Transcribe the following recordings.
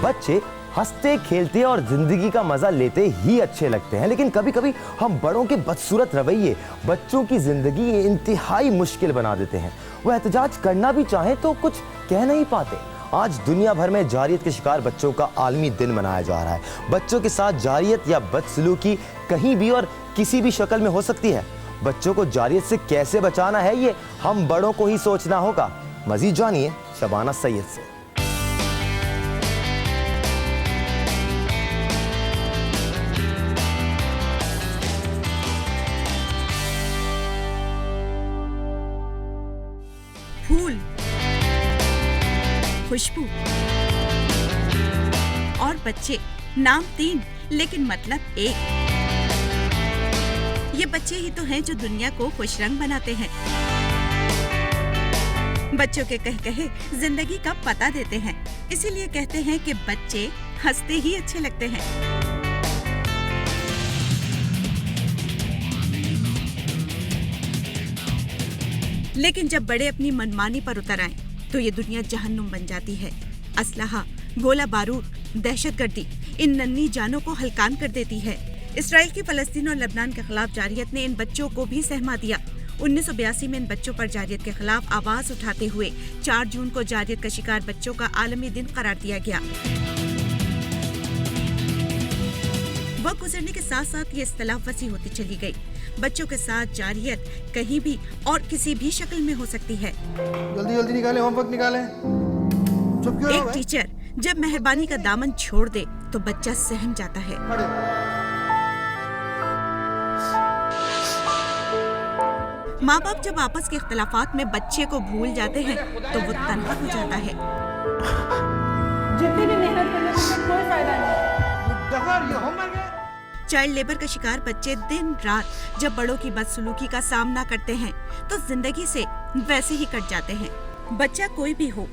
बच्चे हंसते खेलते और जिंदगी का मजा लेते ही अच्छे लगते हैं, लेकिन कभी कभी हम बड़ों के बदसूरत रवैये बच्चों की जिंदगी इंतहाई मुश्किल बना देते हैं। वो एहतजाज करना भी चाहें तो कुछ कह नहीं पाते। आज दुनिया भर में जारियत के शिकार बच्चों का आलमी दिन मनाया जा रहा है। बच्चों के साथ जारियत या बदसलूकी कहीं भी और किसी भी शक्ल में हो सकती है। बच्चों को जारियत से कैसे बचाना है, ये हम बड़ों को ही सोचना होगा। मजीद जानिए शबाना सैयद से। फूल, खुशबू और बच्चे, नाम 3 लेकिन मतलब एक। ये बच्चे ही तो हैं जो दुनिया को खुशरंग बनाते हैं। बच्चों के कहे जिंदगी का पता देते हैं, इसीलिए कहते हैं कि बच्चे हंसते ही अच्छे लगते हैं। लेकिन जब बड़े अपनी मनमानी पर उतर आएं, तो ये दुनिया जहन्नुम बन जाती है। असलहा, गोला बारूद, दहशतगर्दी इन नन्ही जानों को हलकान कर देती है। इसराइल की फलस्तीन और लेबनान के खिलाफ जारियत ने इन बच्चों को भी सहमा दिया। 1982 में इन बच्चों पर जारियत के खिलाफ आवाज उठाते हुए 4 जून को जारियत का शिकार बच्चों का आलमी दिन करार दिया गया। वक्त गुजरने के साथ साथ ये इस्तिलाह वसी होती चली गई। बच्चों के साथ जारियत कहीं भी और किसी भी शक्ल में हो सकती है। जल्दी जल्दी निकालें, होमवर्क निकालें। चुप क्यों एक टीचर जब मेहरबानी का दामन छोड़ दे तो बच्चा सहम जाता है। माँ बाप जब आपस के इख्तिलाफात में बच्चे को भूल जाते हैं तो वो तन्हा हो जाता है। जितनी भी मेहनत करने से कोई फायदा नहीं। चाइल्ड लेबर का शिकार बच्चे दिन रात जब बड़ों की बदसलूकी का सामना करते हैं तो जिंदगी से वैसे ही कट जाते हैं। बच्चा कोई भी हो,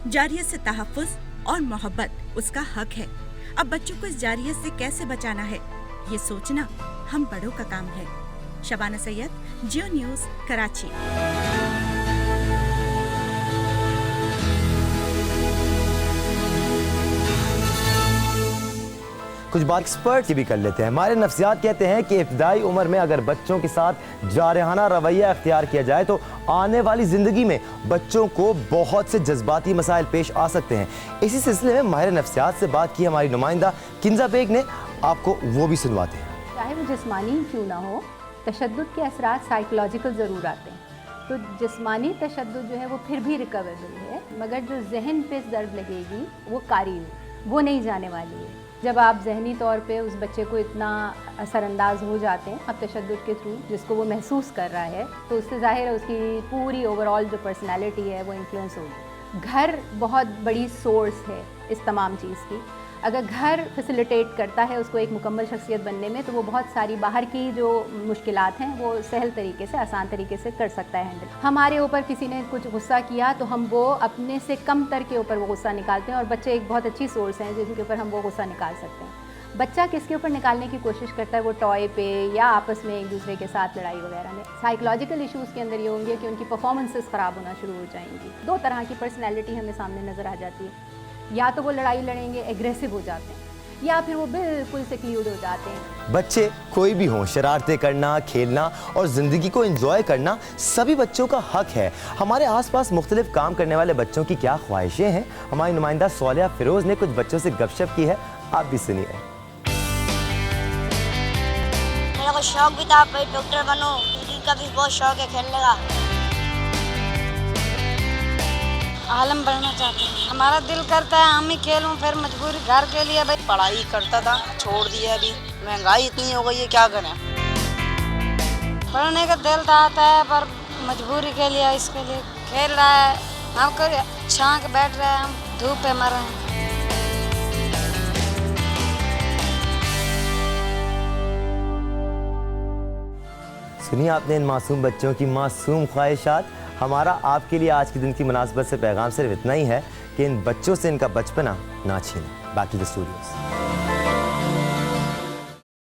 जारियत से तहफ़्फ़ुज़ और मोहब्बत उसका हक है। अब बच्चों को इस जारियत से कैसे बचाना है, ये सोचना हम बड़ों का काम है। शबाना सैयद, जियो न्यूज़, कराची। कुछ बात एक्सपर्ट की भी कर लेते हैं। हमारे नफ्सियात कहते हैं कि इब्तदाई उम्र में अगर बच्चों के साथ जारहाना रवैया अख्तियार किया जाए तो आने वाली ज़िंदगी में बच्चों को बहुत से जज्बाती मसाइल पेश आ सकते हैं। इसी सिलसिले में माहिर नफ्सियात से बात की हमारी नुमाइंदा किंजा बेग ने, आपको वो भी सुनवाते हैं। चाहे वो जिस्मानी क्यों ना हो, तशद्दुद के असरात साइकोलॉजिकल ज़रूर आते हैं। तो जिस्मानी तशद्दुद जो है वो फिर भी रिकवरेबल है, मगर जो जहन पे ज़र्ब लगेगी वो कारी वो नहीं जाने वाली है। जब आप जहनी तौर पे उस बच्चे को इतना असरअंदाज हो जाते हैं अब तशद्दुद के थ्रू, जिसको वो महसूस कर रहा है, तो उससे ज़ाहिर है उसकी पूरी ओवरऑल जो पर्सनैलिटी है वो इन्फ्लुएंस होगी। घर बहुत बड़ी सोर्स है इस तमाम चीज़ की। अगर घर फैसिलिटेट करता है उसको एक मुकम्मल शख्सियत बनने में, तो वो बहुत सारी बाहर की जो मुश्किलात हैं वो सहल तरीके से, आसान तरीके से कर सकता है हैंडल। हमारे ऊपर किसी ने कुछ गुस्सा किया तो हम वो अपने से कम तर के ऊपर वो गुस्सा निकालते हैं, और बच्चे एक बहुत अच्छी सोर्स हैं जिनके ऊपर हम वो गुस्सा निकाल सकते हैं। बच्चा किसके ऊपर निकालने की कोशिश करता है, वो टॉय पे या आपस में एक दूसरे के साथ लड़ाई वगैरह में। साइकोलॉजिकल इश्यूज़ के अंदर ये होंगे कि उनकी परफॉर्मेंसेस ख़राब होना शुरू हो जाएंगी। 2 तरह की पर्सनैलिटी हमें सामने नज़र आ जाती है। या तो वो लड़ाई लड़ेंगे, एग्रेसिव हो जाते हैं, या फिर वो बिल्कुल सिक्यूर्ड हो जाते हैं। बच्चे कोई भी हों, शरारतें करना, खेलना और ज़िंदगी को एंजॉय करना सभी बच्चों का हक है। हमारे आसपास मुख्तलिफ काम करने वाले बच्चों की क्या ख्वाहिशें हैं, हमारी नुमाइंदा सोलिया फिरोज ने कुछ बच्चों से गपशप की है, आप भी सुनिए। मेरा को शौक भी था भाई डॉक्टर बनूं, क्रिकेट का भी बहुत शौक है खेलने का। आलम बनना चाहते हैं, हमारा दिल करता है हम ही खेलूं, फिर मजबूरी घर के लिए भाई पढ़ाई करता था, छोड़ दिया। अभी महंगाई इतनी हो गई है, क्या करें। पढ़ने का दिल तो आता है पर मजबूरी के लिए इसके लिए खेल रहा है। हम कर छां के बैठ रहे हैं, हम धूप पे मर रहे हैं। सुनिए आपने इन मासूम बच्चों की मासूम ख्वाहिशात। हमारा आपके लिए आज के दिन की मुनासबत से पैगाम सिर्फ इतना ही है कि इन बच्चों से इनका बचपना ना छीनें। बाकी द स्टूडियोज़।